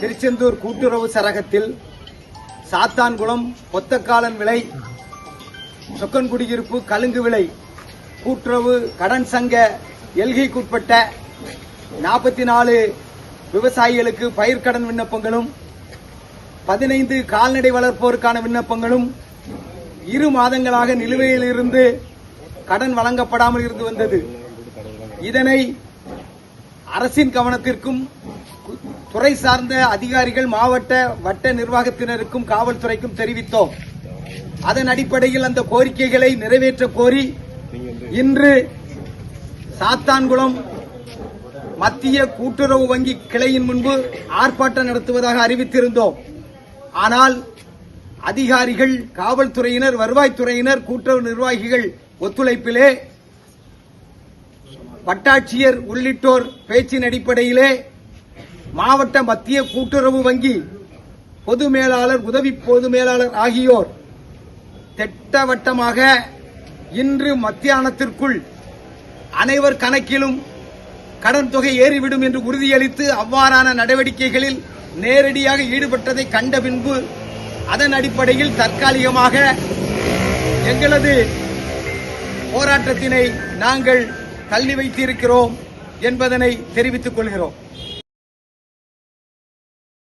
திருச்செந்தூர் கூட்டுறவு சரகத்தில் சாத்தான்குளம் பொத்தக்காலன் விலை சொக்கன் குடியிருப்பு கலுங்கு விலை கூட்டுறவு கடன் சங்க எல்கைக்குட்பட்ட 44 விவசாயிகளுக்கு பயிர்க்கடன் விண்ணப்பங்களும் 15 கால்நடை வளர்ப்போருக்கான விண்ணப்பங்களும் 2 மாதங்களாக நிலுவையில் இருந்து கடன் வழங்கப்படாமல் இருந்து வந்தது. இதனை அரசின் கவனத்திற்கும் துறை சார்ந்த அதிகாரிகள் மாவட்ட வட்ட நிர்வாகத்தினருக்கும் காவல்துறைக்கும் தெரிவித்தோம். அதன் அடிப்படையில் அந்த கோரிக்கைகளை நிறைவேற்ற கோரி இன்று சாத்தான்குளம் மத்திய கூட்டுறவு வங்கி கிளையின் முன்பு ஆர்ப்பாட்டம் நடத்துவதாக அறிவித்திருந்தோம். ஆனால் அதிகாரிகள், காவல்துறையினர், வருவாய்த்துறையினர், கூட்டுறவு நிர்வாகிகள் ஒத்துழைப்பிலே வட்டாட்சியர் உள்ளிட்டோர் பேச்சின் அடிப்படையிலே மாவட்ட மத்திய கூட்டுறவு வங்கி பொது மேலாளர், உதவி பொது மேலாளர் ஆகியோர் திட்டவட்டமாக இன்று மத்தியானத்திற்குள் அனைவர் கணக்கிலும் கடன் தொகை ஏறிவிடும் என்று உறுதியளித்து அவ்வாறான நடவடிக்கைகளில் நேரடியாக ஈடுபட்டதை கண்ட பின்பு அதன் அடிப்படையில் தற்காலிகமாக எங்களது போராட்டத்தினை நாங்கள் தள்ளி வைத்திருக்கிறோம் என்பதனை தெரிவித்துக் கொள்கிறோம்.